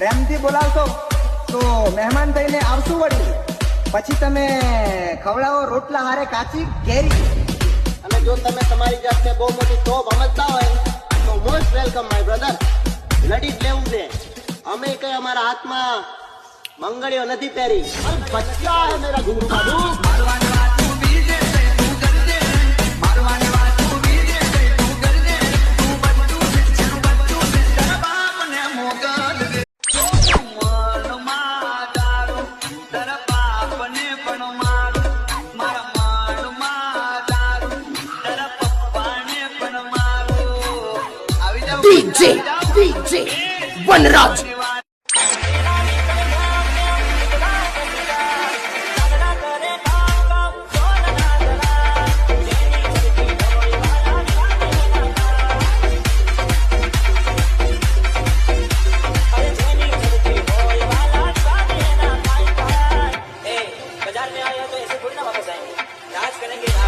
પ્રેમથી બોલાવશો તો મહેમાન થઈને આવશું વળી. પછી તમે ખવડાવો રોટલા હારે કાચી કેરી. અને જો તમે તમારી જાતને બહુ મોટી તોપ સમજતા હોય તો મોસ્ટ વેલકમ માય બ્રધર. લડી જ લેવું છે. અમે કઈ અમારા હાથમાં મંગળીઓ નથી પહેરી. બચ્ચા હે મેરા ગુરુ બાબુ. DJ Vanraj. बाजार में आए हो तो ऐसे थोड़ी ना वापस आएंगे. राज करेंगे.